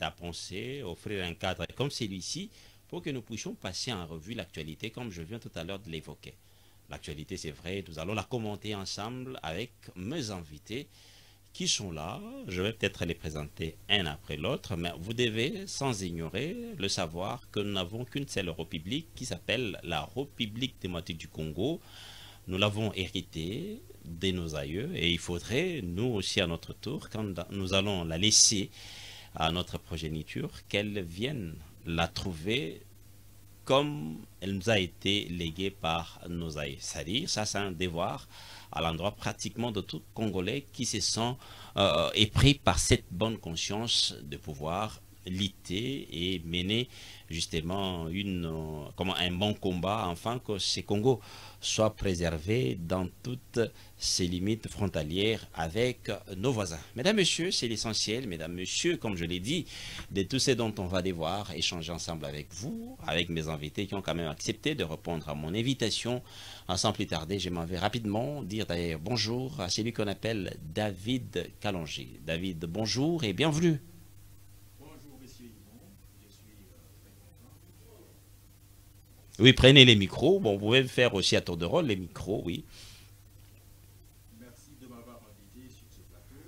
à penser, offrir un cadre comme celui-ci pour que nous puissions passer en revue l'actualité comme je viens tout à l'heure de l'évoquer. L'actualité, c'est vrai, nous allons la commenter ensemble avec mes invités qui sont là. Je vais peut-être les présenter un après l'autre, mais vous devez, sans ignorer, le savoir que nous n'avons qu'une seule république qui s'appelle la République démocratique du Congo. Nous l'avons héritée de nos aïeux et il faudrait, nous aussi à notre tour, quand nous allons la laisser à notre progéniture, qu'elle vienne la trouver comme elle nous a été léguée par nos aïeux. C'est-à-dire, ça c'est un devoir à l'endroit pratiquement de tout Congolais qui se sent épris par cette bonne conscience de pouvoir lutter et mener justement un bon combat afin que ces Congos soient préservés dans toutes ces limites frontalières avec nos voisins. Mesdames, Messieurs, c'est l'essentiel. Mesdames, Messieurs, comme je l'ai dit, de tout ce dont on va devoir échanger ensemble avec vous, avec mes invités qui ont quand même accepté de répondre à mon invitation. Sans plus tarder, je m'en vais rapidement dire d'ailleurs bonjour à celui qu'on appelle David Kalonji. David, bonjour et bienvenue. Oui, prenez les micros. Bon, vous pouvez faire aussi à tour de rôle les micros, oui. Merci de m'avoir invité sur ce plateau.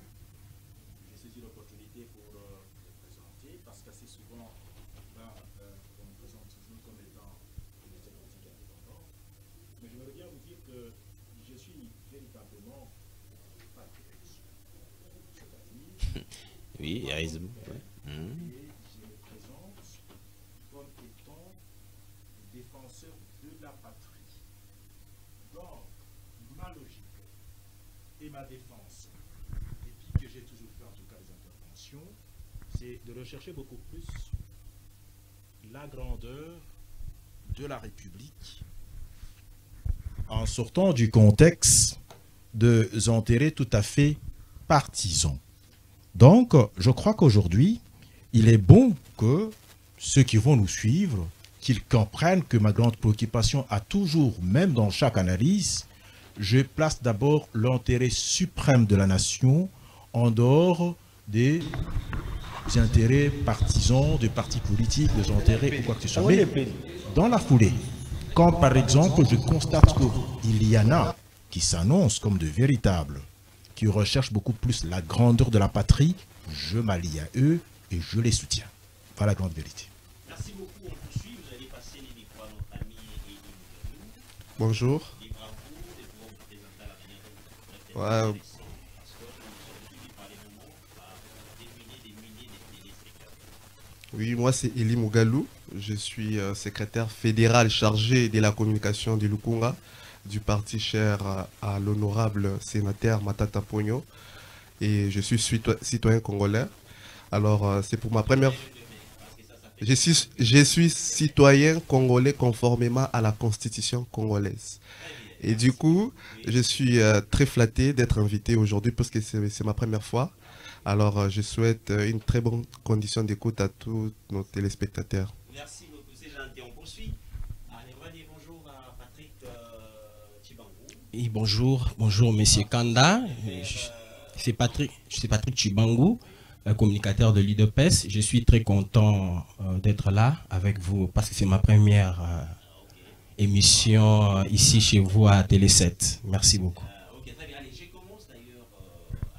J'ai saisi l'opportunité pour me présenter parce qu'assez souvent, on me présente toujours comme étant un politique indépendant. Mais je voudrais bien vous dire que je suis véritablement patriote. C'est-à-dire, oui, il y a raison. Et je me présente comme étant défenseur de la patrie. Donc, ma logique et ma défense, et puis que j'ai toujours fait en tout cas les interventions, c'est de rechercher beaucoup plus la grandeur de la République en sortant du contexte de intérêts tout à fait partisans. Donc, je crois qu'aujourd'hui, il est bon que ceux qui vont nous suivre qu'ils comprennent que ma grande préoccupation a toujours, même dans chaque analyse, je place d'abord l'intérêt suprême de la nation en dehors des intérêts partisans, des partis politiques, des intérêts ou quoi que ce soit. Mais dans la foulée, quand par exemple je constate qu'il y en a qui s'annoncent comme de véritables, qui recherchent beaucoup plus la grandeur de la patrie, je m'allie à eux et je les soutiens. Voilà la grande vérité. Merci beaucoup. Bonjour. Ouais. Oui, moi c'est Eli Mugalou. Je suis secrétaire fédéral chargé de la communication de Lukunga, du parti cher à l'honorable sénateur Matata Pogno. Et je suis citoyen congolais. Alors c'est pour ma première... Je suis citoyen congolais conformément à la constitution congolaise. Et du coup, je suis très flatté d'être invité aujourd'hui parce que c'est ma première fois. Alors, je souhaite une très bonne condition d'écoute à tous nos téléspectateurs. Merci beaucoup, c'est gentil. On poursuit. Allez, on va dire bonjour à Patrick Tshibangou. Oui, bonjour, monsieur Kanda. C'est Patrick Tshibangou, communicateur de l'UDPS. Je suis très content d'être là avec vous parce que c'est ma première émission ici chez vous à Télé 7. Merci beaucoup. Ok, très bien. Allez, je commence d'ailleurs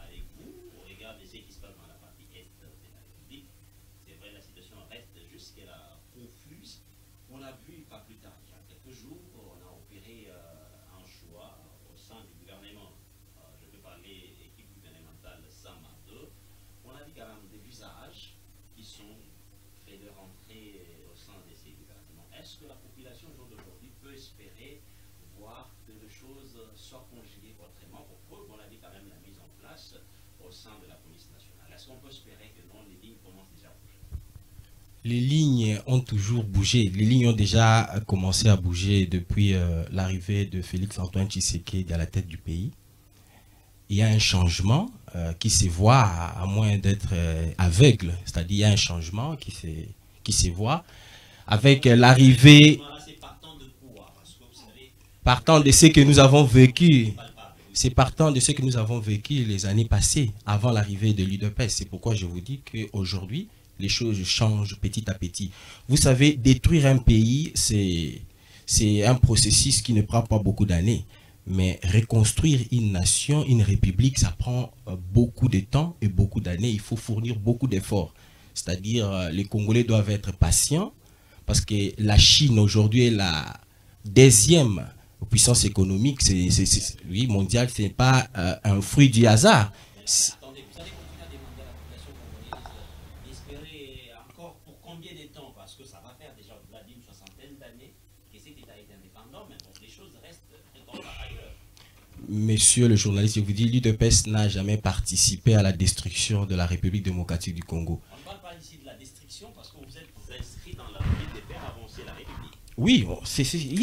avec vous. Au regard de ce qui se passe dans la partie est de la République, c'est vrai, la situation reste jusqu'à confuse. On a vu, pas plus tard, il y a quelques jours, on a opéré un choix au sein du gouvernement. Je peux parler équipe gouvernementale SAMA 2. On a vu quand même des visages qui sont faits de rentrer au sein de ces gouvernements. Est-ce que la population d'aujourd'hui peut espérer voir que les choses soient conjuguées autrement pour preuve, on a dit quand même la mise en place au sein de la police nationale. Est-ce qu'on peut espérer que non, les lignes commencent déjà à bouger? Les lignes ont toujours bougé. Les lignes ont déjà commencé à bouger depuis l'arrivée de Félix-Antoine Tshisekedi à la tête du pays. Il y a un changement qui se voit, à moins d'être aveugle. C'est-à-dire il y a un changement qui se voit avec l'arrivée... Partant de ce que nous avons vécu, c'est partant de ce que nous avons vécu les années passées, avant l'arrivée de l'UDPS. C'est pourquoi je vous dis qu'aujourd'hui, les choses changent petit à petit. Vous savez, détruire un pays, c'est un processus qui ne prend pas beaucoup d'années. Mais reconstruire une nation, une république, ça prend beaucoup de temps et beaucoup d'années. Il faut fournir beaucoup d'efforts. C'est-à-dire, les Congolais doivent être patients parce que la Chine aujourd'hui est la deuxième puissance économique, oui, mondiale, ce n'est pas un fruit du hasard. Attendez, vous allez continuer à demander à la population congolaise d'espérer encore pour combien de temps? Parce que ça va faire déjà au-delà d'une soixantaine d'années que cet État est indépendant, mais bon, les choses restent encore ailleurs. Monsieur le journaliste, je vous dis, l'UDPS n'a jamais participé à la destruction de la République démocratique du Congo. On ne parle pas ici de la destruction parce que vous êtes inscrit dans la République des faire avancer la République. Oui,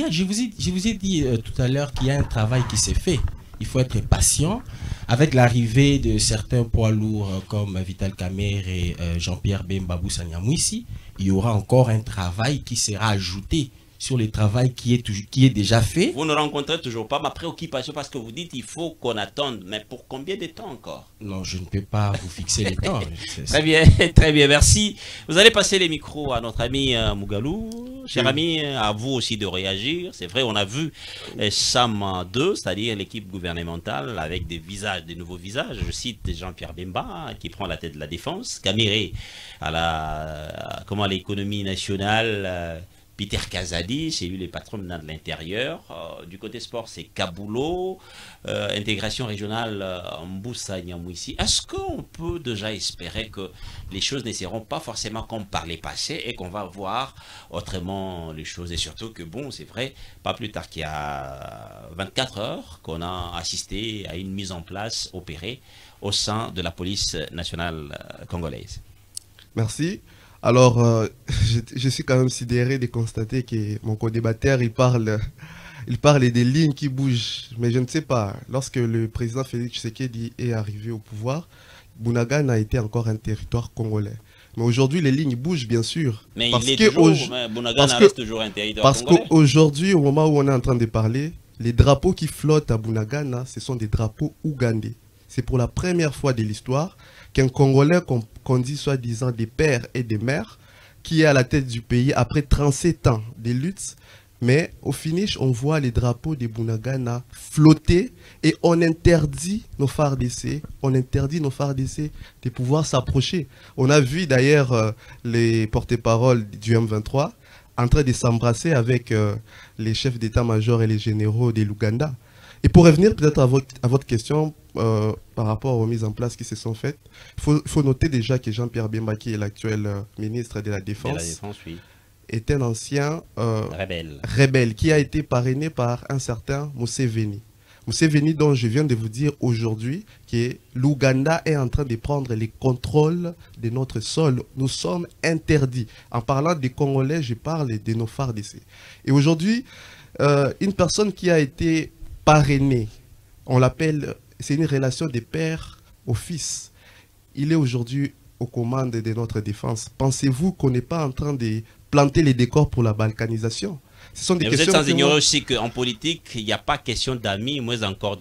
je vous ai dit tout à l'heure qu'il y a un travail qui s'est fait. Il faut être patient. Avec l'arrivée de certains poids lourds comme Vital Kamerhe et Jean-Pierre Bemba Boussanyamouissi, il y aura encore un travail qui sera ajouté sur le travail qui est déjà fait. Vous ne rencontrez toujours pas ma préoccupation parce que vous dites qu'il faut qu'on attende. Mais pour combien de temps encore? Non, je ne peux pas vous fixer les temps. Très bien, merci. Vous allez passer les micros à notre ami Mougalou. Cher ami, à vous aussi de réagir. C'est vrai, on a vu SAM 2, c'est-à-dire l'équipe gouvernementale avec des nouveaux visages. Je cite Jean-Pierre Bemba qui prend la tête de la défense, Kamerhe à l'économie nationale. Peter Kazadi, c'est lui le patron de l'intérieur. Du côté sport, c'est Kabulo. Intégration régionale, Mboussa Nyamouissi. Est-ce qu'on peut déjà espérer que les choses ne seront pas forcément comme par les passés et qu'on va voir autrement les choses? Et surtout que, bon, c'est vrai, pas plus tard qu'il y a 24 heures qu'on a assisté à une mise en place opérée au sein de la police nationale congolaise. Merci. Alors, je suis quand même sidéré de constater que mon co-débatteur, il parle des lignes qui bougent. Mais je ne sais pas, lorsque le président Félix Tshisekedi est arrivé au pouvoir, Bunagana a été encore un territoire congolais. Mais aujourd'hui, les lignes bougent, bien sûr. Mais Bunagana reste toujours un territoire congolais. Parce qu'aujourd'hui, au moment où on est en train de parler, les drapeaux qui flottent à Bunagana, ce sont des drapeaux ougandais. C'est pour la première fois de l'histoire qu'un Congolais qu'on dit soi-disant des pères et des mères, qui est à la tête du pays après 37 ans de lutte, mais au finish, on voit les drapeaux des Bunagana flotter et on interdit nos FARDC, de pouvoir s'approcher. On a vu d'ailleurs les porte-paroles du M23 en train de s'embrasser avec les chefs d'état-major et les généraux de l'Ouganda. Et pour revenir peut-être à votre question par rapport aux mises en place qui se sont faites, il faut noter déjà que Jean-Pierre Bemba, qui est l'actuel ministre de la Défense, oui, est un ancien rebelle qui a été parrainé par un certain Museveni. Museveni dont je viens de vous dire aujourd'hui que l'Ouganda est en train de prendre les contrôles de notre sol. Nous sommes interdits. En parlant des Congolais, je parle de nos FARDC. Et aujourd'hui, une personne qui a été parrainé, on l'appelle, c'est une relation de père au fils. Il est aujourd'hui aux commandes de notre défense. Pensez-vous qu'on n'est pas en train de planter les décors pour la balkanisation? Ce sont des questions. Vous êtes sans ignorer aussi qu'en politique, il n'y a pas question d'amis, moins encore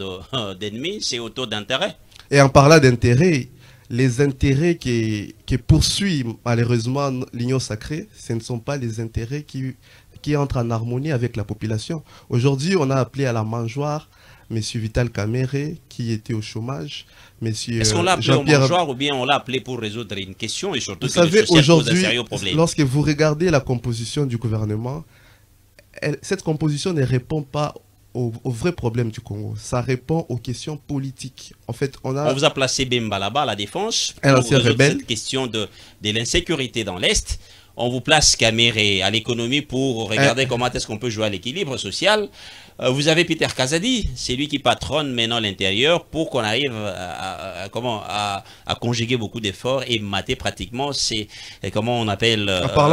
d'ennemis, c'est autour d'intérêts. Et en parlant d'intérêts, les intérêts qui poursuivent malheureusement l'Union sacrée, ce ne sont pas les intérêts qui entrent en harmonie avec la population. Aujourd'hui, on a appelé à la mangeoire M. Vital Kamerhe, qui était au chômage. Est-ce qu'on l'a appelé au mangeoire ou bien on l'a appelé pour résoudre une question et surtout vous savez, aujourd'hui, lorsque vous regardez la composition du gouvernement, cette composition ne répond pas aux vrais problèmes du Congo. Ça répond aux questions politiques. En fait, on vous a placé Bemba là-bas à la défense pour résoudre cette question de l'insécurité dans l'Est. On vous place Kamerhe à l'économie pour regarder comment est-ce qu'on peut jouer à l'équilibre social. Vous avez Peter Kazadi, c'est lui qui patronne maintenant l'intérieur pour qu'on arrive à conjuguer beaucoup d'efforts et mater pratiquement comment on appelle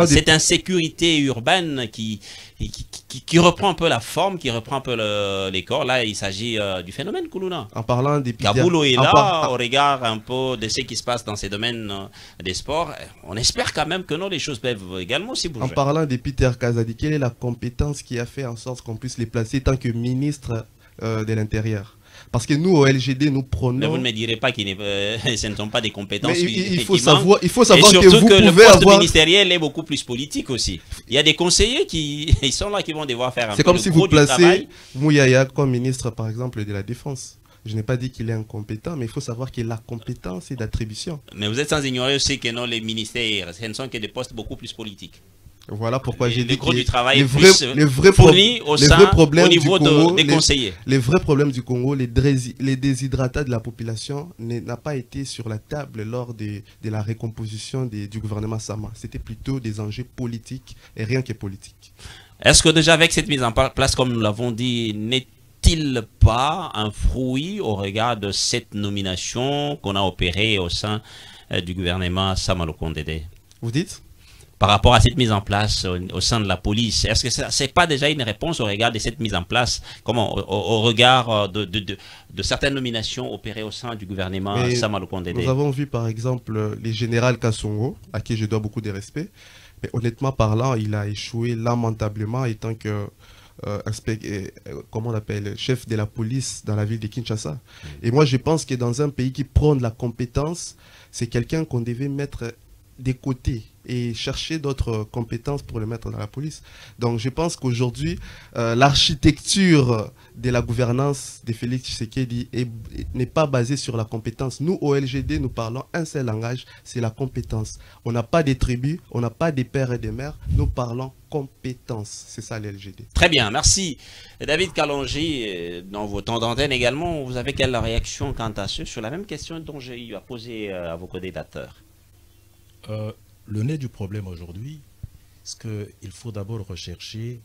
cette insécurité urbaine qui reprend un peu la forme, qui reprend un peu les corps. Là, il s'agit du phénomène Koulouna. En parlant des Kabulo est là, au regard un peu de ce qui se passe dans ces domaines des sports. On espère quand même que non, les choses peuvent également s'y bouger. En parlant de Peter Kazadi, quelle est la compétence qui a fait en sorte qu'on puisse les placer tant que ministre de l'Intérieur? Parce que nous, au LGD, nous prenons... Mais vous ne me direz pas que ce ne sont pas des compétences. Mais il faut manquent. savoir Et que vous surtout que pouvez le poste avoir... ministériel est beaucoup plus politique aussi. Il y a des conseillers qui ils sont là, qui vont devoir faire un peu C'est comme le si gros vous du travail. placez Mouyaya comme ministre, par exemple, de la Défense. Je n'ai pas dit qu'il est incompétent, mais il faut savoir que la compétence est d'attribution. Mais vous êtes sans ignorer aussi que non, les ministères, ce ne sont que des postes beaucoup plus politiques. Voilà pourquoi j'ai dit le gros que du travail les est vrais, plus les vrais fourni au sein, problèmes au niveau du Congo, des conseillers. Les vrais problèmes du Congo, les déshydratats de la population n'a pas été sur la table lors de la récomposition du gouvernement Sama. C'était plutôt des enjeux politiques et rien que politique. Est-ce que déjà avec cette mise en place, comme nous l'avons dit, n'est-il pas un fruit au regard de cette nomination qu'on a opérée au sein du gouvernement Sama Lukonde? Vous dites? Par rapport à cette mise en place au sein de la police, est-ce que ce n'est pas déjà une réponse au regard de cette mise en place, au regard de certaines nominations opérées au sein du gouvernement Sama Lukonde? Nous avons vu par exemple les généraux Kassongo, à qui je dois beaucoup de respect, mais honnêtement parlant, il a échoué lamentablement étant que comment on appelle, chef de la police dans la ville de Kinshasa. Et moi je pense que dans un pays qui prône la compétence, c'est quelqu'un qu'on devait mettre des côtés et chercher d'autres compétences pour le mettre dans la police. Donc je pense qu'aujourd'hui, l'architecture de la gouvernance de Félix Tshisekedi n'est pas basée sur la compétence. Nous, au LGD, nous parlons un seul langage, c'est la compétence. On n'a pas des tribus, on n'a pas des pères et des mères, nous parlons compétence. C'est ça l'LGD. Très bien, merci. David Kalonji, dans vos temps d'antenne également, vous avez quelle réaction quant à ce, sur la même question dont j'ai eu à poser à vos codédateurs? Le nez du problème aujourd'hui, c'est qu'il faut d'abord rechercher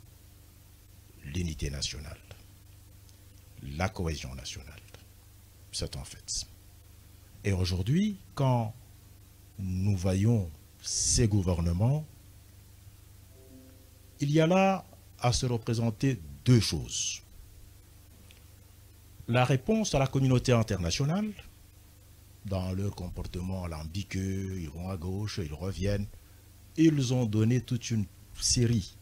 l'unité nationale, la cohésion nationale. C'est un fait. Et aujourd'hui, quand nous voyons ces gouvernements, il y a là à se représenter deux choses. La réponse à la communauté internationale, dans leur comportement alambiqueux, ils vont à gauche, ils reviennent. Ils ont donné toute une série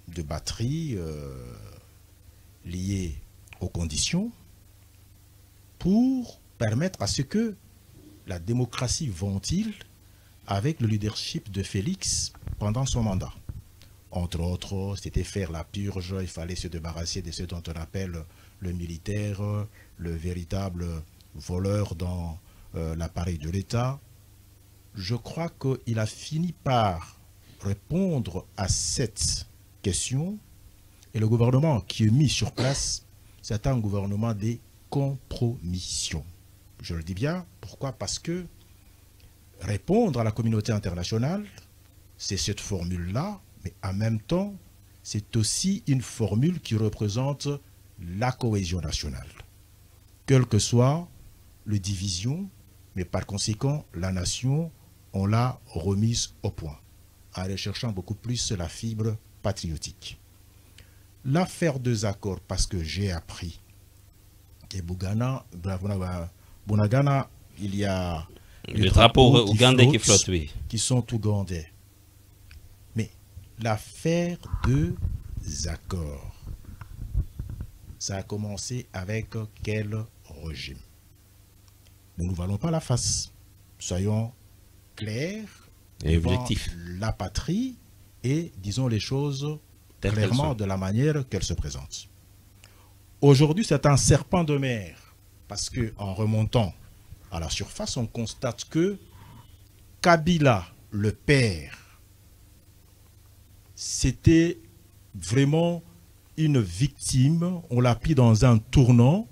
de batteries liées aux conditions pour permettre à ce que la démocratie ventile avec le leadership de Félix pendant son mandat. Entre autres, c'était faire la purge, il fallait se débarrasser de ce dont on appelle le militaire, le véritable voleur dans l'appareil de l'État. Je crois qu'il a fini par répondre à cette question et le gouvernement qui est mis sur place, c'est un gouvernement des compromissions. Je le dis bien, pourquoi? Parce que répondre à la communauté internationale, c'est cette formule-là, mais en même temps, c'est aussi une formule qui représente la cohésion nationale. Quelle que soit les divisions, mais par conséquent, la nation, on l'a remise au point, en recherchant beaucoup plus la fibre patriotique. L'affaire des accords, parce que j'ai appris que Bunagana, il y a le drapeau ougandais qui flotte, oui. Qui sont ougandais. Mais l'affaire des accords, ça a commencé avec quel régime? Ne nous valons pas la face. Soyons clairs et objectifs. La patrie et disons les choses clairement de la manière qu'elles se présentent. Aujourd'hui, c'est un serpent de mer parce que en remontant à la surface, on constate que Kabila, le père, c'était vraiment une victime. On l'a pris dans un tournant.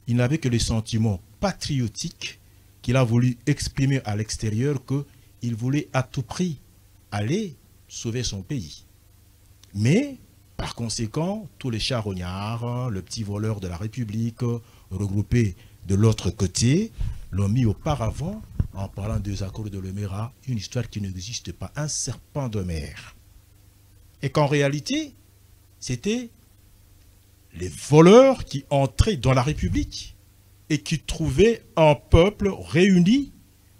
Il n'avait que les sentiments patriotiques qu'il a voulu exprimer à l'extérieur, qu'il voulait à tout prix aller sauver son pays. Mais, par conséquent, tous les charognards, le petit voleur de la République, regroupés de l'autre côté, l'ont mis auparavant, en parlant des accords de Lemera, une histoire qui n'existe pas, un serpent de mer. Et qu'en réalité, c'était les voleurs qui entraient dans la République et qui trouvaient un peuple réuni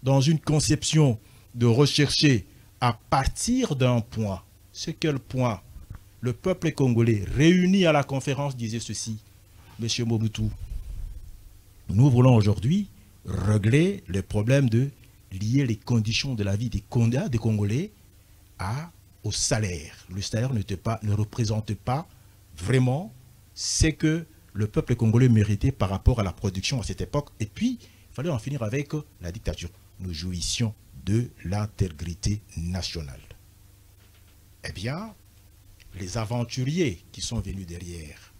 dans une conception de rechercher à partir d'un point. C'est quel point? Le peuple congolais réuni à la conférence disait ceci: M. Mobutu, nous voulons aujourd'hui régler le problème de lier les conditions de la vie des Congolais au salaire. Le salaire ne représente pas vraiment ce que le peuple congolais méritait par rapport à la production à cette époque. Et puis, il fallait en finir avec la dictature. Nous jouissions de l'intégrité nationale. Eh bien, les aventuriers qui sont venus derrière,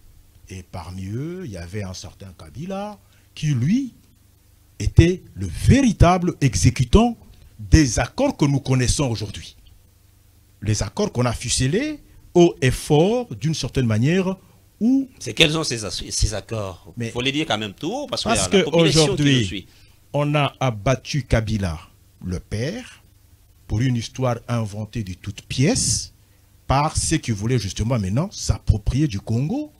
et parmi eux, il y avait un certain Kabila qui, lui, était le véritable exécutant des accords que nous connaissons aujourd'hui. Les accords qu'on a ficelés haut et fort, d'une certaine manière, où... C'est quels sont ces accords? Il faut les dire quand même tout haut, parce qu'aujourd'hui, on a abattu Kabila, le père, pour une histoire inventée de toutes pièces, par ceux qui voulaient justement maintenant s'approprier du Congo.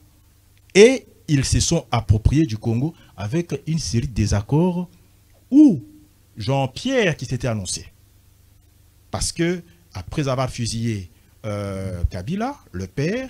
Et ils se sont appropriés du Congo avec une série de désaccords où Jean-Pierre qui s'était annoncé. Parce que après avoir fusillé Kabila, le père,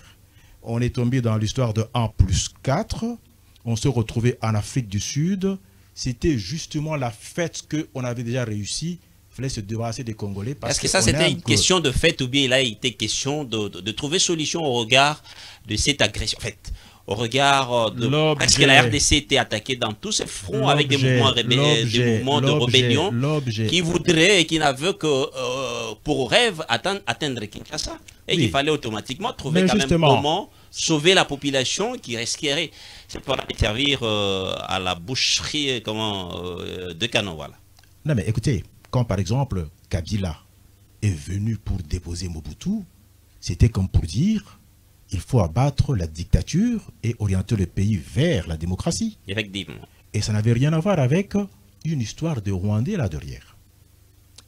on est tombé dans l'histoire de 1+4. On se retrouvait en Afrique du Sud. C'était justement la fête qu'on avait déjà réussi. Il fallait se débarrasser des Congolais. Est-ce que ça c'était une question de fait ou bien il a été question de trouver solution au regard de cette agression? En fait, au regard de... Est-ce que la RDC était attaquée dans tous ses fronts avec des mouvements de rébellion qui voudraient et qui n'avaient que pour rêve atteindre Kinshasa? Et qu'il fallait automatiquement trouver quand même comment sauver la population qui risquerait de servir à la boucherie de Canon. Voilà. Non mais écoutez, quand par exemple Kabila est venu pour déposer Mobutu, c'était comme pour dire il faut abattre la dictature et orienter le pays vers la démocratie. Effectivement. Et ça n'avait rien à voir avec une histoire de Rwandais là derrière.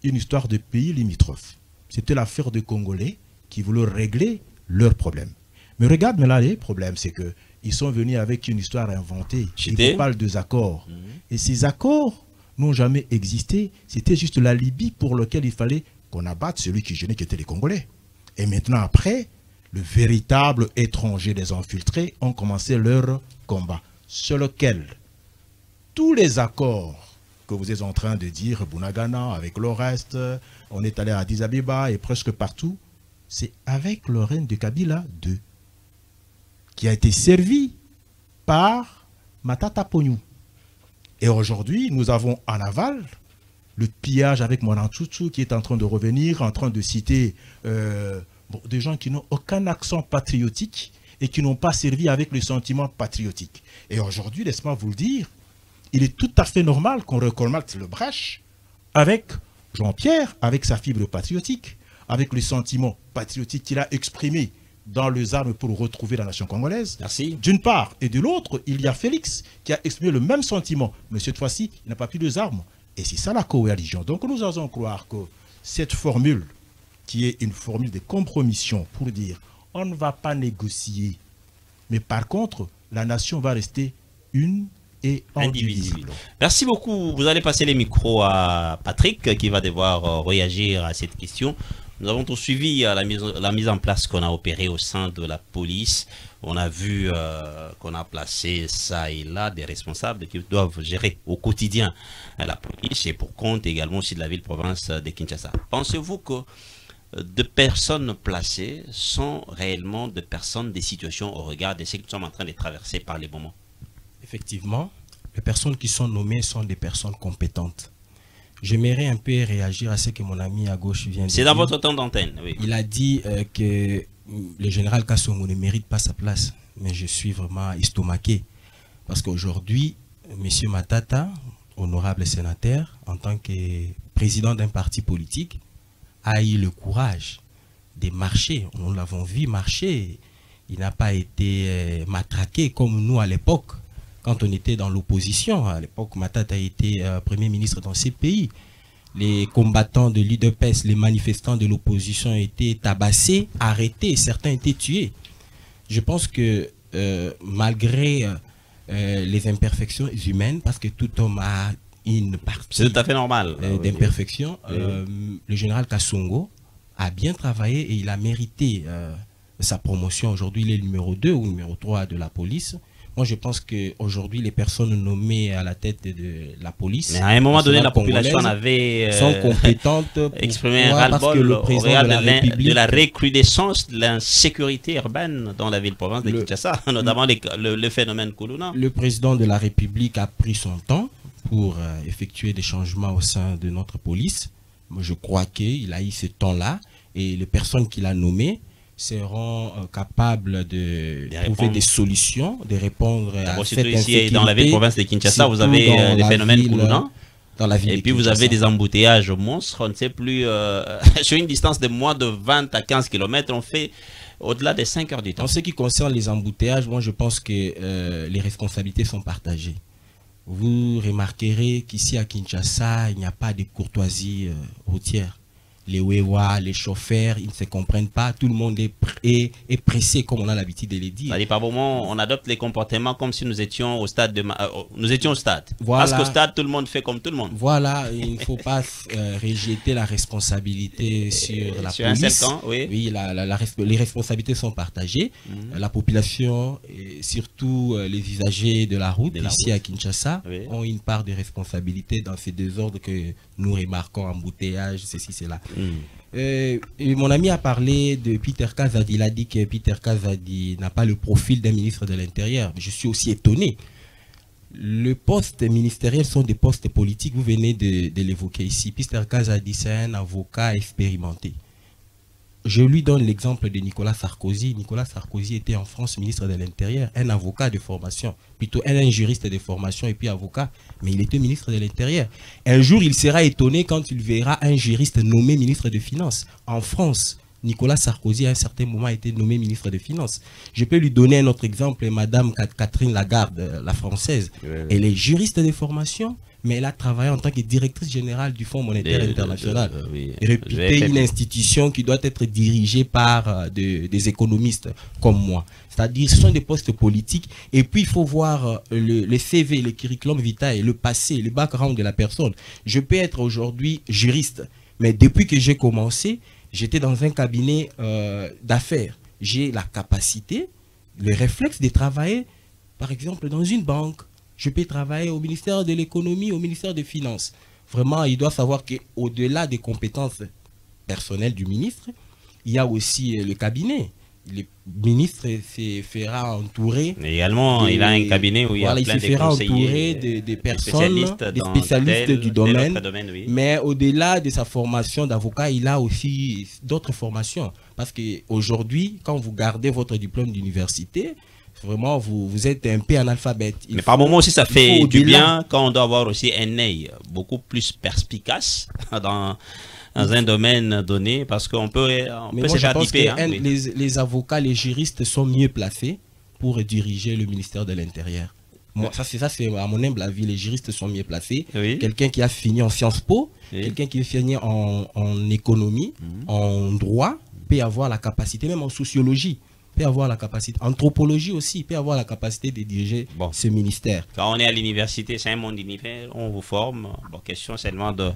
Une histoire de pays limitrophes. C'était l'affaire des Congolais qui voulaient régler leurs problèmes. Mais regarde, mais là, les problèmes, c'est qu'ils sont venus avec une histoire inventée. Ils parlent des accords. Et ces accords n'ont jamais existé. C'était juste l'alibi pour lequel il fallait qu'on abatte celui qui gênait, qui était les Congolais. Et maintenant, après, le véritable étranger des infiltrés ont commencé leur combat. Sur lequel tous les accords que vous êtes en train de dire, Bunagana, avec le reste, on est allé à Addis Abeba et presque partout, c'est avec le règne de Kabila II, qui a été servi par Matata Ponyou. Et aujourd'hui, nous avons en aval le pillage avec Mwanantsutsu qui est en train de revenir, en train de citer des gens qui n'ont aucun accent patriotique et qui n'ont pas servi avec le sentiment patriotique. Et aujourd'hui, laisse-moi vous le dire, il est tout à fait normal qu'on recommence le brèche avec Jean-Pierre, avec sa fibre patriotique, avec le sentiment patriotique qu'il a exprimé dans les armes pour retrouver la nation congolaise. Merci. D'une part. Et de l'autre, il y a Félix qui a exprimé le même sentiment. Mais cette fois-ci, il n'a pas pris les armes. Et c'est ça la coalition. Donc nous osons croire que cette formule, qui est une formule de compromission pour dire on ne va pas négocier, mais par contre, la nation va rester une et indivisible. Merci beaucoup. Vous allez passer les micros à Patrick qui va devoir réagir à cette question. Nous avons tout suivi la mise en place qu'on a opérée au sein de la police. On a vu qu'on a placé ça et là des responsables qui doivent gérer au quotidien la police et pour compte également aussi de la ville-province de Kinshasa. Pensez-vous que de personnes placées sont réellement de personnes, des situations au regard de ce que nous sommes en train de traverser par les moments? Effectivement, les personnes qui sont nommées sont des personnes compétentes. J'aimerais un peu réagir à ce que mon ami à gauche vient de dire. C'est dans votre temps d'antenne, oui. Il a dit que le général Kassongo ne mérite pas sa place. Mais je suis vraiment estomaqué. Parce qu'aujourd'hui, M. Matata, honorable sénateur, en tant que président d'un parti politique, a eu le courage de marcher. Nous l'avons vu marcher. Il n'a pas été matraqué comme nous à l'époque. Quand on était dans l'opposition, à l'époque, Matata a été Premier ministre dans ces pays. Les combattants de l'UDPS, les manifestants de l'opposition ont été tabassés, arrêtés, certains étaient tués. Je pense que malgré les imperfections humaines, parce que tout homme a une partie c'est tout à fait normal d'imperfection, le général Kassongo a bien travaillé et il a mérité sa promotion. Aujourd'hui, il est numéro 2 ou numéro 3 de la police. Moi, je pense qu'aujourd'hui, les personnes nommées à la tête de la police... Mais à un moment donné, la population avait sont compétentes pour exprimé un ras-le-bol au regard de la recrudescence de l'insécurité urbaine dans la ville-province de Kinshasa, notamment le phénomène Koulouna. Le président de la République a pris son temps pour effectuer des changements au sein de notre police. Moi, je crois qu'il a eu ce temps-là et les personnes qu'il a nommées seront capables de trouver des solutions, de répondre à cette insécurité. Dans la ville-province de Kinshasa, vous avez des phénomènes Koulouna. Et puis vous avez des embouteillages monstres, on ne sait plus, sur une distance de moins de 20 à 15 km, on fait au-delà des 5 heures du temps. En ce qui concerne les embouteillages, moi je pense que les responsabilités sont partagées. Vous remarquerez qu'ici à Kinshasa, il n'y a pas de courtoisie routière. Les Wewa, les chauffeurs, ils ne se comprennent pas. Tout le monde est pressé, comme on a l'habitude de le dire. C'est-à-dire, par moment, on adopte les comportements comme si nous étions au stade. Nous étions au stade. Voilà. Parce qu'au stade, tout le monde fait comme tout le monde. Voilà, il ne faut pas rejeter la responsabilité sur la police. Un seul camp, oui. Oui, les responsabilités sont partagées. La population, et surtout les usagers de la route, ici à Kinshasa, ont une part de responsabilité dans ces désordres que nous remarquons, embouteillage, ceci, cela. Et mon ami a parlé de Peter Kazadi. Il a dit que Peter Kazadi n'a pas le profil d'un ministre de l'Intérieur. Je suis aussi étonné. Les postes ministériels sont des postes politiques. Vous venez de l'évoquer ici. Peter Kazadi, c'est un avocat expérimenté. Je lui donne l'exemple de Nicolas Sarkozy. Nicolas Sarkozy était en France ministre de l'Intérieur, un avocat de formation, plutôt un juriste de formation et puis avocat, mais il était ministre de l'Intérieur. Un jour, il sera étonné quand il verra un juriste nommé ministre de Finances. En France, Nicolas Sarkozy, à un certain moment, a été nommé ministre des Finances. Je peux lui donner un autre exemple, Madame Catherine Lagarde, la française. Elle est juriste de formation, mais elle a travaillé en tant que directrice générale du Fonds monétaire international. Réputée une institution qui doit être dirigée par des économistes comme moi. C'est-à-dire, ce sont des postes politiques. Et puis, il faut voir le CV, le curriculum vitae, le passé, le background de la personne. Je peux être aujourd'hui juriste, mais depuis que j'ai commencé, j'étais dans un cabinet d'affaires. J'ai la capacité, le réflexe de travailler, par exemple, dans une banque. Je peux travailler au ministère de l'économie, au ministère des Finances. Vraiment, il doit savoir qu'au-delà des compétences personnelles du ministre, il y a aussi le cabinet. Le ministre se fera entourer. Mais également, il a un cabinet où il y a plein de conseillers, des personnes, des spécialistes du domaine. Mais au-delà de sa formation d'avocat, il a aussi d'autres formations. Parce qu'aujourd'hui, quand vous gardez votre diplôme d'université, vraiment, vous êtes un peu analphabète. Mais par moment aussi, ça fait du bien quand on doit avoir aussi un œil beaucoup plus perspicace dans un domaine donné, parce qu'on peut se faire piper. Les avocats, les juristes sont mieux placés pour diriger le ministère de l'Intérieur. Ça, c'est à mon humble avis, les juristes sont mieux placés. Quelqu'un qui a fini en Sciences Po, quelqu'un qui a fini en économie, en droit, peut avoir la capacité, même en sociologie, peut avoir la capacité, anthropologie aussi, peut avoir la capacité de diriger ce ministère. Quand on est à l'université, c'est un monde d'univers, on vous forme. Bon, question seulement de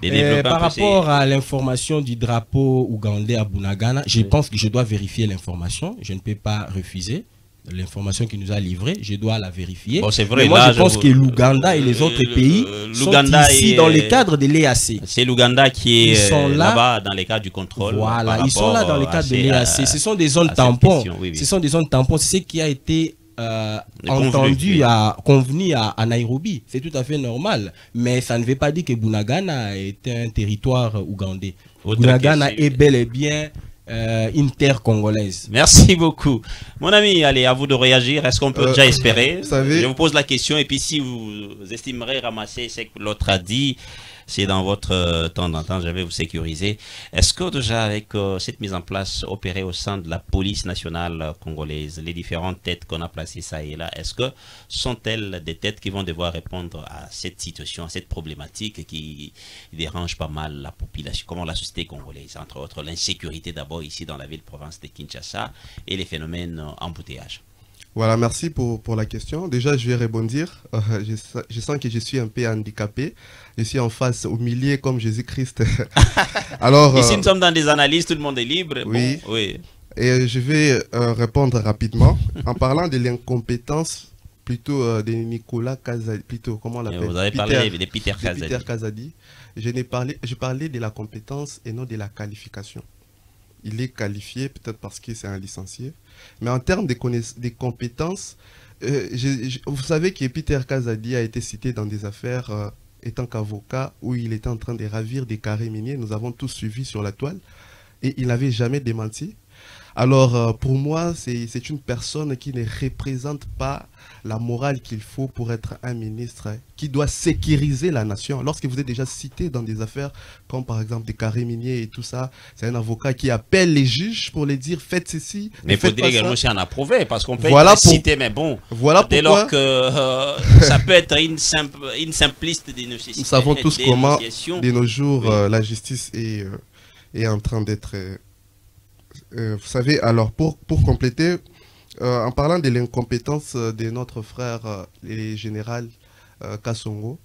développer. Par rapport à l'information du drapeau ougandais à Bunagana, je pense que je dois vérifier l'information. Je ne peux pas refuser l'information qu'il nous a livrée, je dois la vérifier. Bon, c'est vrai, mais moi, là, je pense que l'Ouganda et les autres pays sont ici dans le cadre de l'EAC. C'est l'Ouganda qui est là-bas dans le cadre du contrôle. Voilà, ils sont là dans le cadre de l'EAC. Ce sont des zones tampons. Ce sont des zones tampons. C'est ce qui a été convenu à Nairobi. C'est tout à fait normal. Mais ça ne veut pas dire que Bunagana est un territoire ougandais. Bunagana est bel et bien inter-congolaise. Merci beaucoup. Mon ami, allez, à vous de réagir. Est-ce qu'on peut déjà espérer? Je vous pose la question et puis si vous estimerez ramasser ce que l'autre a dit, c'est dans votre temps d'entente, je vais vous sécuriser. Est-ce que déjà avec cette mise en place opérée au sein de la police nationale congolaise, les différentes têtes qu'on a placées ça et là, est-ce que sont-elles des têtes qui vont devoir répondre à cette situation, à cette problématique qui dérange pas mal la population, comment la société congolaise, entre autres l'insécurité d'abord ici dans la ville-province de Kinshasa et les phénomènes embouteillage? Voilà, merci pour la question. Déjà, je vais rebondir. Je sens que je suis un peu handicapé. Je suis en face, au milieu, comme Jésus-Christ. Alors, ici, nous sommes dans des analyses, tout le monde est libre. Oui. Bon, oui. Et je vais répondre rapidement en parlant de l'incompétence plutôt de Nicolas Kazadi, plutôt comment on l'appelle. Vous avez parlé de Peter Kazadi. Peter Kazadi. Je parlais de la compétence et non de la qualification. Il est qualifié peut-être parce que c'est un licencié, mais en termes des compétences, vous savez que Peter Kazadi a été cité dans des affaires étant qu'avocat où il était en train de ravir des carrés miniers. Nous avons tous suivi sur la toile et il n'avait jamais démenti. Alors, pour moi, c'est une personne qui ne représente pas la morale qu'il faut pour être un ministre qui doit sécuriser la nation. Lorsque vous êtes déjà cité dans des affaires comme par exemple des carrés miniers et tout ça, c'est un avocat qui appelle les juges pour les dire faites ceci. Mais il faudrait également aussi en approuver parce qu'on peut voilà être cité, mais bon, voilà dès lors que ça peut être une simpliste dénonciation. Nous savons tous comment, de nos jours, la justice est en train d'être... vous savez, alors pour compléter, en parlant de l'incompétence de notre frère, le général Kassongo,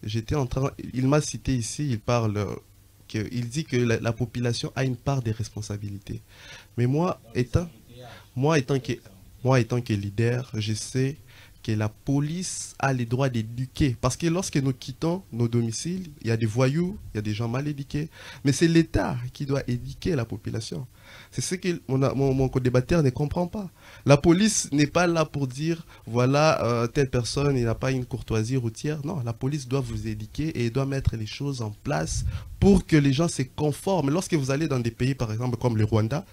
il m'a cité ici, il dit que la population a une part des responsabilités. Mais moi étant que leader, je sais que la police a le droit d'éduquer. Parce que lorsque nous quittons nos domiciles, il y a des voyous, il y a des gens mal éduqués. Mais c'est l'État qui doit éduquer la population. C'est ce que mon co-débatteur ne comprend pas. La police n'est pas là pour dire, voilà, telle personne, il n'a pas une courtoisie routière. Non, la police doit vous éduquer et doit mettre les choses en place pour que les gens se conforment. Lorsque vous allez dans des pays, par exemple, comme le Rwanda,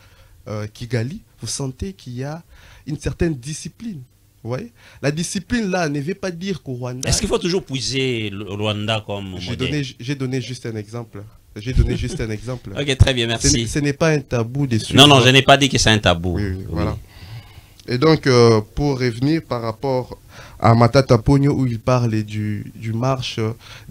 Kigali, vous sentez qu'il y a une certaine discipline. Ouais. La discipline là ne veut pas dire qu'au Rwanda... Est-ce qu'il faut toujours puiser le Rwanda comme modèle? J'ai donné juste un exemple. J'ai donné juste un exemple. Ok, très bien, merci. Ce n'est pas un tabou de suivre. Non, non, je n'ai pas dit que c'est un tabou. Oui, oui, voilà. Et donc, pour revenir par rapport à Matata Pogno, où il parle de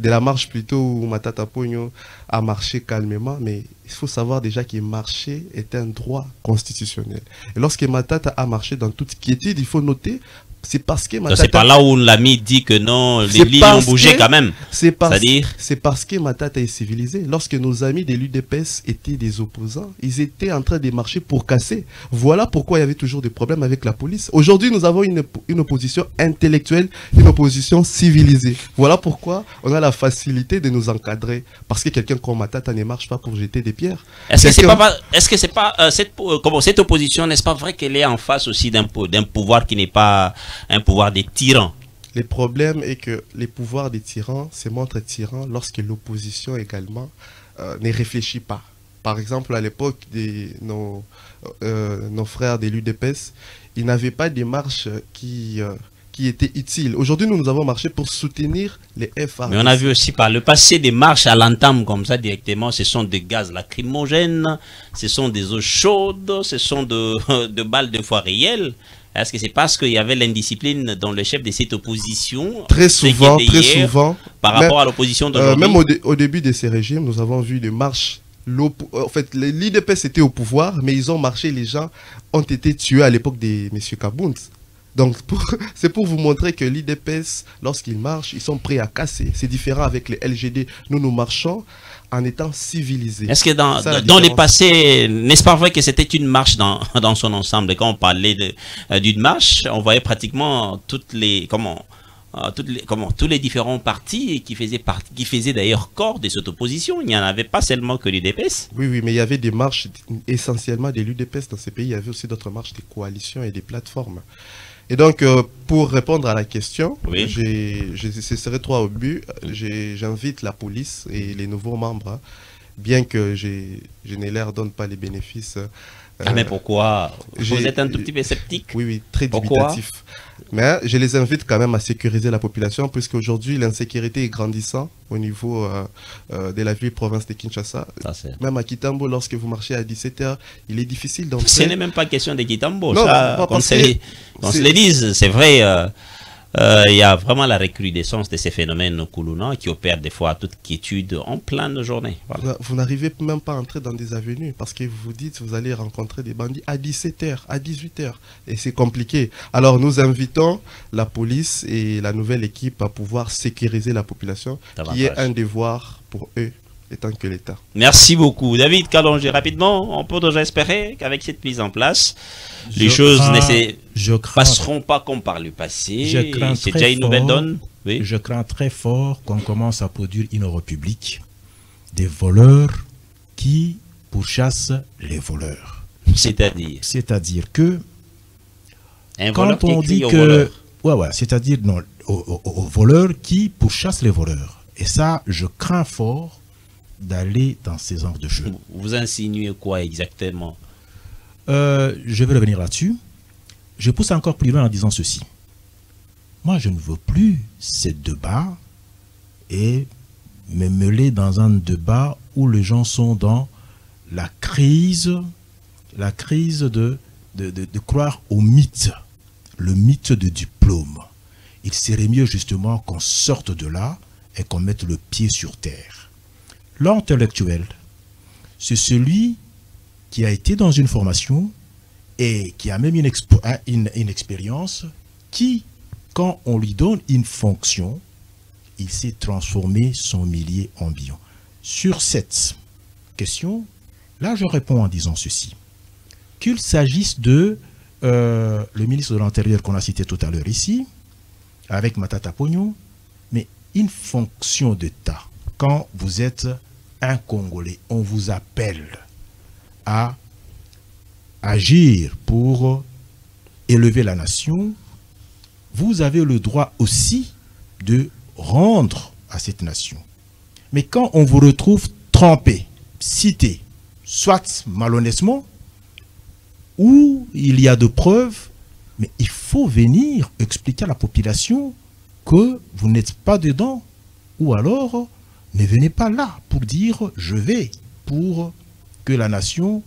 la marche plutôt, où Matata Pogno a marché calmement, mais il faut savoir déjà que marcher est un droit constitutionnel. Et lorsque Matata a marché dans toute quiétude, il faut noter, c'est parce que Matata... C'est pas là où l'ami dit que non, les lignes ont bougé quand même. C'est parce que Matata est civilisé. Lorsque nos amis de l'UDPS étaient des opposants, ils étaient en train de marcher pour casser. Voilà pourquoi il y avait toujours des problèmes avec la police. Aujourd'hui, nous avons une opposition intellectuelle, une opposition civilisée. Voilà pourquoi on a la facilité de nous encadrer. Parce que quelqu'un comme Matata ne marche pas pour jeter des pierres. Est-ce que c'est pas cette opposition, n'est-ce pas vrai qu'elle est en face aussi d'un pouvoir qui n'est pas un pouvoir des tyrans? Le problème est que les pouvoirs des tyrans se montrent tyrans lorsque l'opposition également ne réfléchit pas. Par exemple, à l'époque de nos frères de l'UDPS, ils n'avaient pas de marche qui était utile. Aujourd'hui, nous avons marché pour soutenir les FARDC. Mais on a vu aussi par le passé des marches à l'entame comme ça directement. Ce sont des gaz lacrymogènes, ce sont des eaux chaudes, ce sont de balles de foi réelles. Est-ce que c'est parce qu'il y avait l'indiscipline dans le chef de cette opposition? Très souvent, par rapport à l'opposition d'aujourd'hui. Même au début de ces régimes, nous avons vu des marches. En fait, l'IDPS était au pouvoir, mais ils ont marché, les gens ont été tués à l'époque de M. Kabound. Donc, c'est pour vous montrer que l'IDPS, lorsqu'ils marchent, ils sont prêts à casser. C'est différent avec les LGD. Nous marchons en étant civilisés. Est-ce que dans les passés, n'est-ce pas vrai que c'était une marche dans son ensemble? Quand on parlait d'une marche, on voyait pratiquement tous les différents partis qui faisaient d'ailleurs corps de cette opposition. Il n'y en avait pas seulement que l'UDPS. Oui, mais il y avait des marches essentiellement de l'UDPS dans ces pays. Il y avait aussi d'autres marches des coalitions et des plateformes. Et donc, pour répondre à la question, oui. Ce serait trop au but. J'invite la police et les nouveaux membres, bien que je ne leur donne pas les bénéfices. Mais pourquoi? Vous êtes un tout petit peu sceptique? Oui, très dubitatif. Mais je les invite quand même à sécuriser la population, puisqu'aujourd'hui, l'insécurité est grandissante au niveau de la ville-province de Kinshasa. Même à Kitambo, lorsque vous marchez à 17 h, il est difficile d'entrer. Ce n'est même pas question de Kitambo. Non, on se les dise, c'est vrai. Il y a vraiment la recrudescence de ces phénomènes kuluna qui opèrent des fois toute quiétude en pleine journée. Voilà. Vous n'arrivez même pas à entrer dans des avenues parce que vous vous dites vous allez rencontrer des bandits à 17 h, à 18 h. Et c'est compliqué. Alors nous invitons la police et la nouvelle équipe à pouvoir sécuriser la population, qui est un devoir pour eux. tant que l'État. Merci beaucoup. David Kalonji, rapidement, on peut déjà espérer qu'avec cette mise en place, les choses ne passeront pas comme par le passé. C'est déjà une nouvelle donne. Oui. Je crains très fort qu'on commence à produire une république des voleurs qui pourchassent les voleurs. C'est-à-dire que quand on dit que... c'est-à-dire aux voleurs qui pourchassent les voleurs. Et ça, je crains fort d'aller dans ces genres de jeux. Vous insinuez quoi exactement? Je vais revenir là-dessus. Je pousse encore plus loin en disant ceci. Moi, je ne veux plus ces débats et me mêler dans un débat où les gens sont dans la crise de croire au mythe, le mythe de diplôme. Il serait mieux justement qu'on sorte de là et qu'on mette le pied sur terre. L'intellectuel, c'est celui qui a été dans une formation et qui a même une expérience qui, quand on lui donne une fonction, il sait transformer son millier en billion. Sur cette question, là je réponds en disant ceci. Qu'il s'agisse de le ministre de l'Intérieur qu'on a cité tout à l'heure ici, avec Matata Pognon, mais une fonction d'État, quand vous êtes un Congolais, on vous appelle à agir pour élever la nation, vous avez le droit aussi de rendre à cette nation. Mais quand on vous retrouve trempé, cité, soit malhonnêtement, ou il y a de preuves, mais il faut venir expliquer à la population que vous n'êtes pas dedans, ou alors ne venez pas là pour dire je vais pour que la nation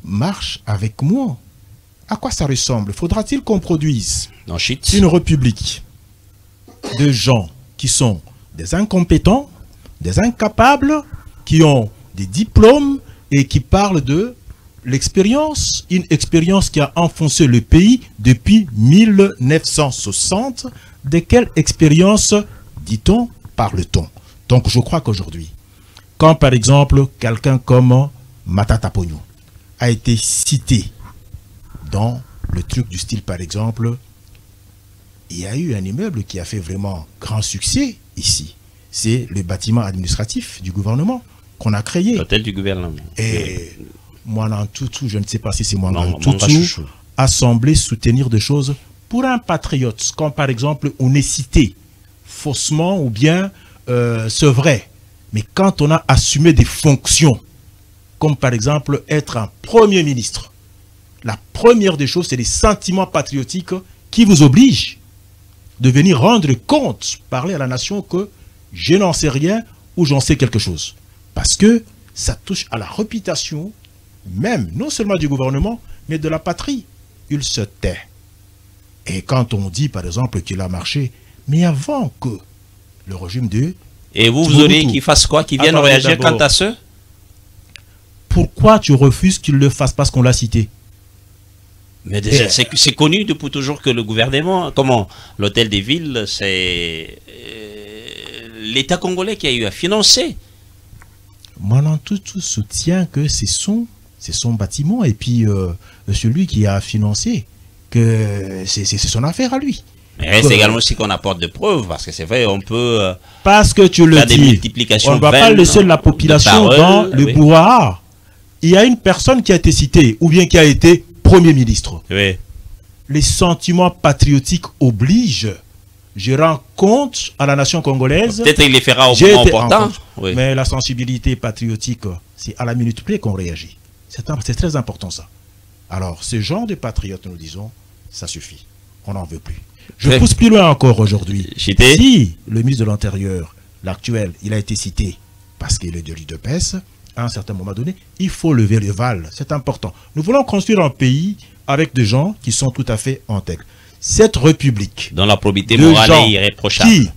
marche avec moi. À quoi ça ressemble? Faudra-t-il qu'on produise une république de gens qui sont des incompétents, des incapables, qui ont des diplômes et qui parlent de l'expérience, une expérience qui a enfoncé le pays depuis 1960. De quelle expérience dit-on, parle-t-on? Donc je crois qu'aujourd'hui, quand par exemple quelqu'un comme Matata Pognon a été cité dans le truc du style par exemple, il y a eu un immeuble qui a fait vraiment grand succès ici. C'est le bâtiment administratif du gouvernement qu'on a créé. L'hôtel du gouvernement. Et Moana Toutou, je ne sais pas si c'est Moana Toutou, a semblé soutenir des choses pour un patriote, quand par exemple on est cité faussement ou bien c'est vrai. Mais quand on a assumé des fonctions, comme par exemple être un premier ministre, la première des choses, c'est les sentiments patriotiques qui vous obligent de venir rendre compte, parler à la nation que je n'en sais rien ou j'en sais quelque chose. Parce que ça touche à la réputation, même, non seulement du gouvernement, mais de la patrie. Il se tait. Et quand on dit, par exemple, qu'il a marché, mais avant que le régime de... Et vous aurez qu'il fasse quoi? Qu'il vienne réagir quant à ce? Pourquoi tu refuses qu'il le fasse parce qu'on l'a cité? Mais déjà, c'est connu depuis toujours que le gouvernement, comment l'hôtel des villes, c'est l'État congolais qui a eu à financer. Moana Toutou soutient que c'est son bâtiment et puis celui qui a financé, que c'est son affaire à lui. Mais c'est également aussi qu'on apporte des preuves, parce que c'est vrai, on peut... Parce que tu le dis, on ne va pas laisser la population dans le brouhaha. Il y a une personne qui a été citée, ou bien qui a été Premier ministre. Oui. Les sentiments patriotiques obligent. Je rends compte à la nation congolaise. Peut-être il les fera au moment important. Oui. Mais la sensibilité patriotique, c'est à la minute près qu'on réagit. C'est très important ça. Alors, ce genre de patriotes, nous disons, ça suffit. On n'en veut plus. Je pousse plus loin encore aujourd'hui. Si le ministre de l'Intérieur, l'actuel, il a été cité parce qu'il est de l'UDPS, à un certain moment donné, il faut lever le voile. C'est important. Nous voulons construire un pays avec des gens qui sont tout à fait intègres. Cette république, dans la probité morale et irréprochable, qui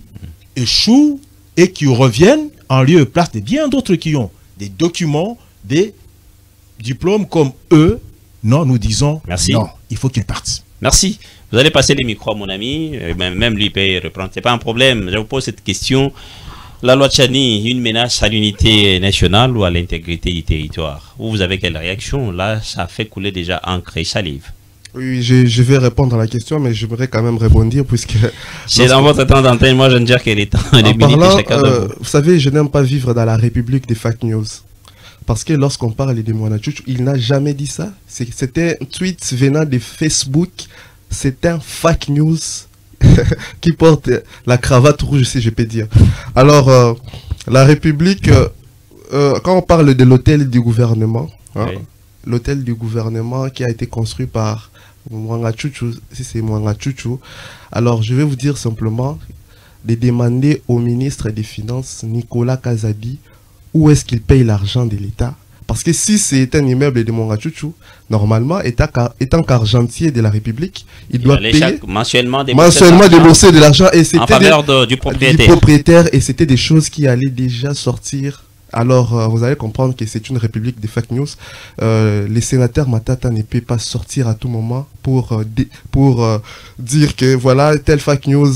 échouent et qui reviennent en lieu et place de bien d'autres qui ont des documents, des diplômes comme eux, non, nous disons non, il faut qu'ils partent. Merci. Vous allez passer les micros à mon ami, même lui peut reprendre, c'est pas un problème. Je vous pose cette question. La loi Tchani, une menace à l'unité nationale ou à l'intégrité du territoire? Vous avez quelle réaction? Là, ça fait couler déjà encre et salive. Oui, je vais répondre à la question, mais j'aimerais quand même rebondir puisque... C'est dans votre temps d'antenne, moi je ne dire qu'il est temps de parlant, chacun de vous. vous savez, je n'aime pas vivre dans la république des fake news. Parce que lorsqu'on parle de Moana Chouchou, il n'a jamais dit ça. C'était un tweet venant de Facebook. C'est un fake news qui porte la cravate rouge, si je peux dire. Alors, la République, quand on parle de l'hôtel du gouvernement, hein, Oui. l'hôtel du gouvernement qui a été construit par Mwanga Chouchou, si c'est Mwanga Chouchou, alors je vais vous dire simplement de demander au ministre des Finances, Nicolas Kazadi, où est-ce qu'il paye l'argent de l'État. Parce que si c'est un immeuble de Mwanga Chouchou, normalement, étant qu'argentier de la République, il doit payer mensuellement débourser de l'argent et en c'était faveur du propriétaire et c'était des choses qui allaient déjà sortir. Alors, vous allez comprendre que c'est une république de fake news. Les sénateurs Matata ne peuvent pas sortir à tout moment pour dire que voilà, telle fake news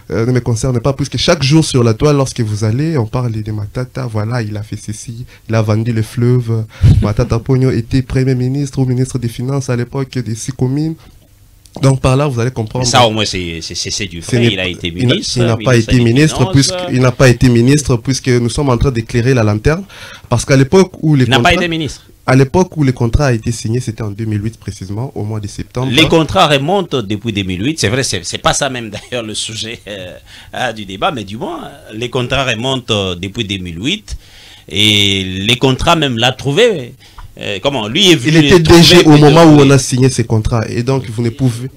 ne me concerne pas. Puisque chaque jour sur la toile, lorsque vous allez, on parle de Matata. Voilà, il a fait ceci, il a vendu le fleuve. Matata Pogno était premier ministre ou ministre des Finances à l'époque des 6 communes. Donc par là, vous allez comprendre. Mais ça au moins c'est du vrai. Il a été ministre. Il n'a pas été ministre puisqu'il n'a pas été ministre puisque nous sommes en train d'éclairer la lanterne. Parce qu'à l'époque où les contrats... n'a pas été ministre. À l'époque où les contrats a été signés, c'était en 2008 précisément, au mois de septembre. Les contrats remontent depuis 2008. C'est vrai, c'est pas ça même d'ailleurs le sujet du débat, mais du moins les contrats remontent depuis 2008 et les contrats même l'a trouvé. Comment lui est venu. Il était DG au moment où on a signé ces contrats et donc vous ne pouvez.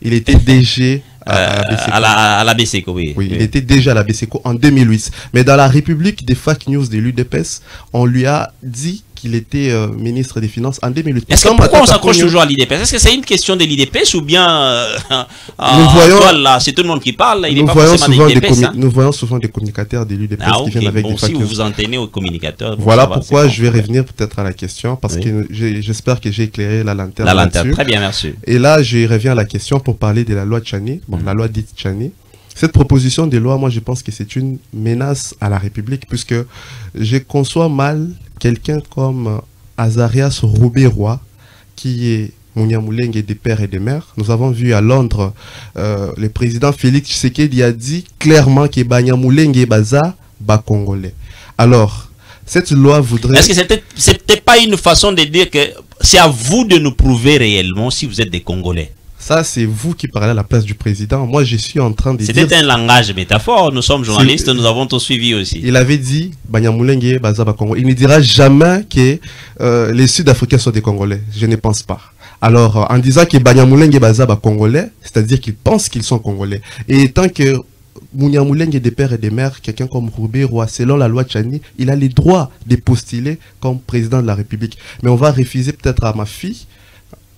Il était DG à la BCECO. Oui, il était déjà à la BCECO en 2008. Mais dans la République des fake news de l'UDPS, on lui a dit qu'il était ministre des Finances en 2008. Pourquoi on s'accroche toujours à l'IDPS? Est-ce que c'est une question de l'IDPS ou bien c'est tout le monde qui parle? Nous voyons souvent des communicateurs de l'UDPS qui viennent avec des fake news. Si vous vous en tenez aux communicateurs. Voilà pourquoi je vais revenir peut-être à la question parce que j'espère que j'ai éclairé la lanterne. La lanterne, très bien, merci. Et là, je reviens à la question pour parler de la loi Tchani, la loi dite Tchani. Cette proposition de loi, moi, je pense que c'est une menace à la République puisque je conçois mal quelqu'un comme Azarias Rouberoy, qui est Munyamulenge des pères et des mères. Nous avons vu à Londres, le président Félix Tshisekedi a dit clairement que Banyamulenge Baza, ba Congolais. Alors, cette loi voudrait... Est-ce que c'était pas une façon de dire que c'est à vous de nous prouver réellement si vous êtes des Congolais? Ça, c'est vous qui parlez à la place du président. Moi, je suis en train de dire... C'était un langage métaphore. Nous sommes journalistes, nous avons tout suivi aussi. Il avait dit, Banyamulenge, Bazaba Congo. Il ne dira jamais que les Sud-Africains sont des Congolais. Je ne pense pas. Alors, en disant que Banyamulenge, Bazaba Congolais, c'est-à-dire qu'ils pensent qu'ils sont Congolais. Et tant que Munyamulenge des pères et des mères, quelqu'un comme Rouberoy, selon la loi Tchani, il a les droits de postuler comme président de la République. Mais on va refuser peut-être à ma fille,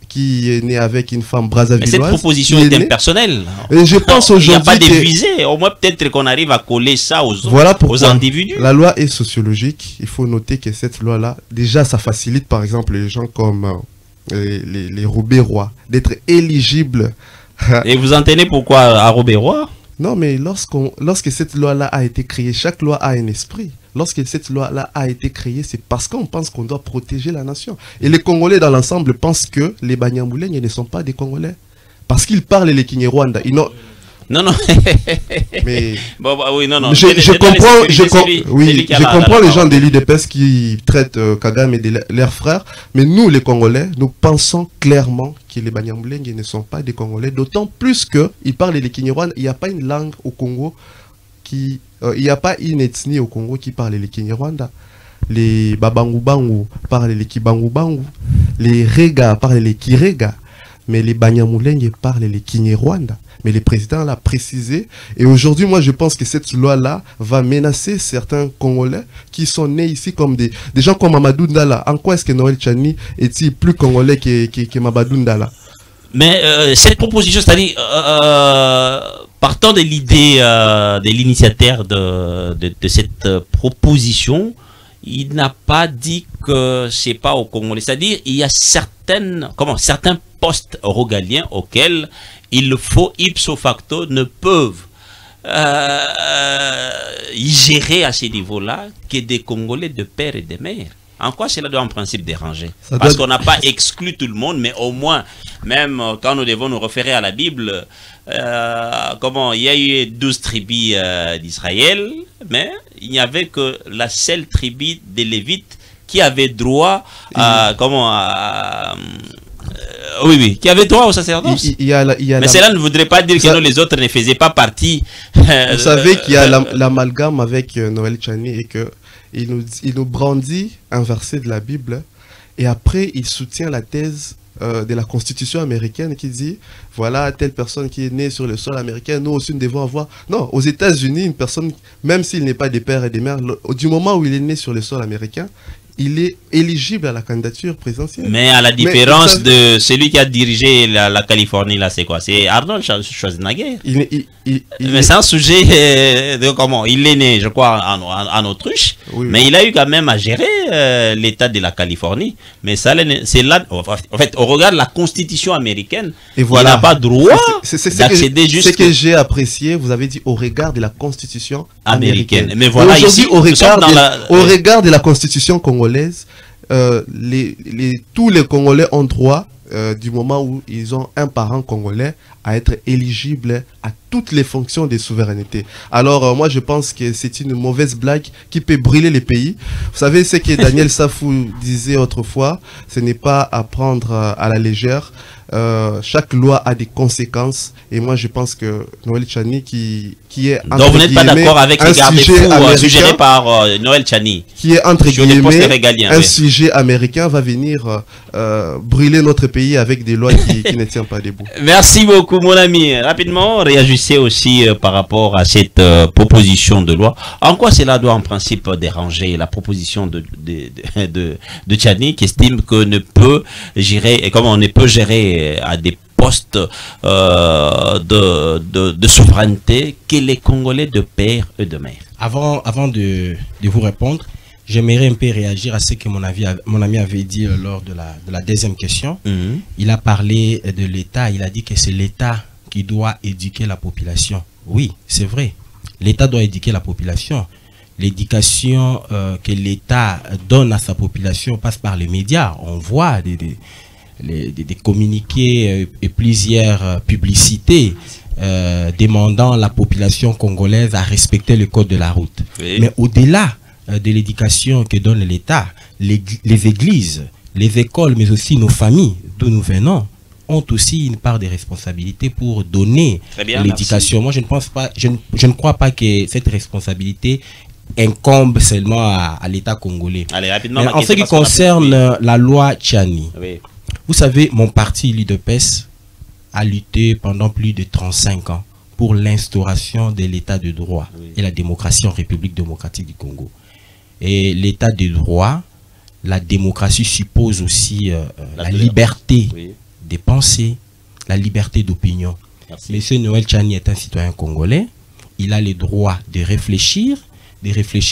qui est né avec une femme brazzavilloise. Mais cette proposition est impersonnelle. Et je pense aujourd'hui. Il n'y a pas de visée. Au moins, peut-être qu'on arrive à coller ça aux individus. La loi est sociologique. Il faut noter que cette loi-là, déjà, ça facilite par exemple les gens comme les Rouberoy d'être éligibles. Et vous en tenez pourquoi à Rouberoy? Non, mais lorsque cette loi-là a été créée, chaque loi a un esprit. Lorsque cette loi-là a été créée, c'est parce qu'on pense qu'on doit protéger la nation. Et les Congolais dans l'ensemble pensent que les Banyamulenge ne sont pas des Congolais. Parce qu'ils parlent les Kinyarwanda. Non, non. Mais oui, non, non. Je comprends les gens de l'UDPS qui traitent Kagame et leurs frères. Mais nous, les Congolais, nous pensons clairement que les Banyamulenge ne sont pas des Congolais. D'autant plus qu'ils parlent les Kinyarwanda. Il n'y a pas une langue au Congo il n'y a pas une ethnie au Congo qui parle les Kinyarwanda. Les Babangubangu parlent les Kibangubangu. Les Rega parlent les Kirega. Mais les Banyamulenge parlent les Kinyarwanda. Mais le président l'a précisé. Et aujourd'hui, moi, je pense que cette loi-là va menacer certains Congolais qui sont nés ici comme des gens comme Mamadou Ndala. En quoi est-ce que Noël Tchani est-il plus Congolais que Mamadou Ndala? Mais cette proposition, c'est-à-dire, partant de l'idée de l'initiateur de cette proposition, il n'a pas dit que c'est pas au Congolais. C'est-à-dire, il y a certains postes rogaliens auxquels il faut ipso facto ne peuvent gérer à ce niveau-là que des Congolais de père et de mère. En quoi cela doit en principe déranger? Parce qu'on n'a pas exclu tout le monde, mais au moins, même quand nous devons nous référer à la Bible, comment il y a eu 12 tribus d'Israël, mais il n'y avait que la seule tribu des Lévites qui avait droit à, qui avait droit au sacerdoce. Mais cela ne voudrait pas dire que les autres ne faisaient pas partie. Vous savez qu'il y a l'amalgame avec Noël Tchani et que il nous brandit un verset de la Bible et après il soutient la thèse de la Constitution américaine qui dit voilà telle personne qui est née sur le sol américain, nous aussi nous devons avoir. Non, aux États-Unis, une personne, même s'il n'est pas des pères et des mères, du moment où il est né sur le sol américain, il est éligible à la candidature présidentielle. Mais à la différence de celui qui a dirigé la Californie, là, c'est quoi? C'est Arnold Schwarzenegger. Mais c'est un sujet de comment? Il est né, je crois, en Autriche, oui, mais il a eu quand même à gérer l'État de la Californie. Mais ça, c'est là, en fait, au regard de la Constitution américaine, et voilà, il n'a pas droit d'accéder juste. Ce que j'ai apprécié, vous avez dit au regard de la Constitution américaine. Mais voilà, ici, au regard de la Constitution congolaise, tous les Congolais ont droit, du moment où ils ont un parent congolais, à être éligibles à toutes les fonctions de souveraineté. Alors, moi, je pense que c'est une mauvaise blague qui peut brûler les pays. Vous savez, ce que Daniel Safou disait autrefois, ce n'est pas à prendre à la légère. Chaque loi a des conséquences et moi je pense que Noël Tchani qui est entre donc vous n'êtes pas d'accord avec les garde-fous suggérés par Noël Tchani qui est entre guillemets un sujet américain va venir brûler notre pays avec des lois qui ne tiennent pas debout. Merci beaucoup mon ami. Rapidement réagissez aussi par rapport à cette proposition de loi. En quoi cela doit en principe déranger la proposition de Tchani qui estime que ne peut gérer et comment on ne peut gérer à des postes de souveraineté que les Congolais de père et de mère. Avant de vous répondre, j'aimerais un peu réagir à ce que mon ami avait dit lors de la deuxième question. Il a parlé de l'État, il a dit que c'est l'État qui doit éduquer la population. Oui, c'est vrai. L'État doit éduquer la population. L'éducation que l'État donne à sa population passe par les médias. On voit des communiqués et plusieurs publicités demandant à la population congolaise à respecter le code de la route. Oui. Mais au-delà de l'éducation que donne l'État, les églises, les écoles, mais aussi nos familles d'où nous venons, ont aussi une part de responsabilité pour donner l'éducation. Moi, je ne pense pas, je ne crois pas que cette responsabilité incombe seulement à l'État congolais. Allez, rapidement, en ce qui concerne la loi Tchani, oui. Vous savez, mon parti, l'UDPS, a lutté pendant plus de 35 ans pour l'instauration de l'état de droit et la démocratie en République démocratique du Congo. Et l'état de droit, la démocratie suppose aussi la liberté de penser, la liberté d'opinion. Monsieur Noël Tchani est un citoyen congolais, il a le droit de réfléchir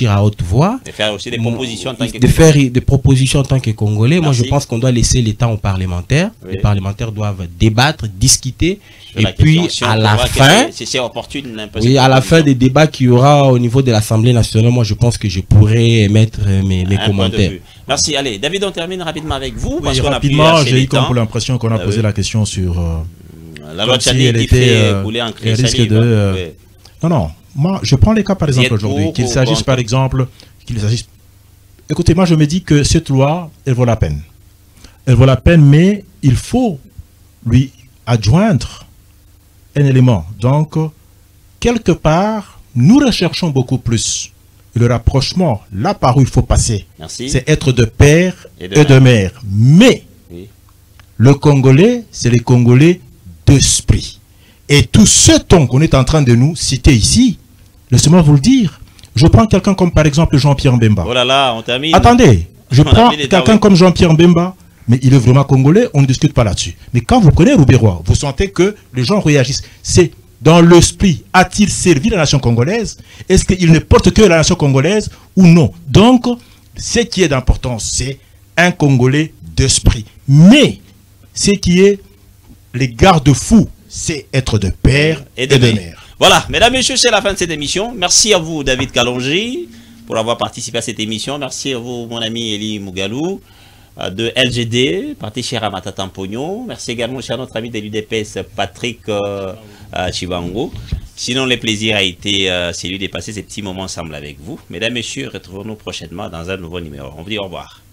à haute voix, de faire aussi des propositions en tant que Congolais. De faire des propositions en tant que Congolais. Moi, je pense qu'on doit laisser le temps aux parlementaires. Les parlementaires doivent débattre, discuter, et puis à la fin, à la fin des débats qu'il y aura au niveau de l'Assemblée nationale, moi, je pense que je pourrais mettre mes commentaires. Merci. Allez, David, on termine rapidement avec vous. Oui, rapidement, j'ai eu comme l'impression qu'on a posé la question sur la loi Tchani qui fait couler en cristalline. Non. Moi, je prends les cas par exemple aujourd'hui, qu'il s'agisse par exemple, écoutez, moi je me dis que cette loi, elle vaut la peine. Elle vaut la peine, mais il faut lui adjoindre un élément. Donc, quelque part, nous recherchons beaucoup plus. Et le rapprochement, là par où il faut passer, c'est être de père et de mère. Mais, le Congolais, c'est les Congolais d'esprit. Et tout ce ton qu'on est en train de nous citer ici, laissez-moi vous le dire. Je prends quelqu'un comme par exemple Jean-Pierre Mbemba. Oh là là, on termine. Attendez, je prends quelqu'un comme Jean-Pierre Mbemba, mais il est vraiment congolais, on ne discute pas là-dessus. Mais quand vous prenez Rouberois, vous sentez que les gens réagissent. C'est dans l'esprit, a-t-il servi la nation congolaise? Est-ce qu'il ne porte que la nation congolaise ou non? Donc, ce qui est d'important, c'est un Congolais d'esprit. Mais, ce qui est les garde-fous, c'est être de père et de mère. Voilà, mesdames, messieurs, c'est la fin de cette émission. Merci à vous, David Kalonji, pour avoir participé à cette émission. Merci à vous, mon ami Eli Mugalou, de LGD, parti chez Ramata Tampogno. Merci également à notre ami de l'UDPS, Patrick Chibango. Sinon, le plaisir a été celui de passer ces petits moments ensemble avec vous. Mesdames, messieurs, retrouvons-nous prochainement dans un nouveau numéro. On vous dit au revoir.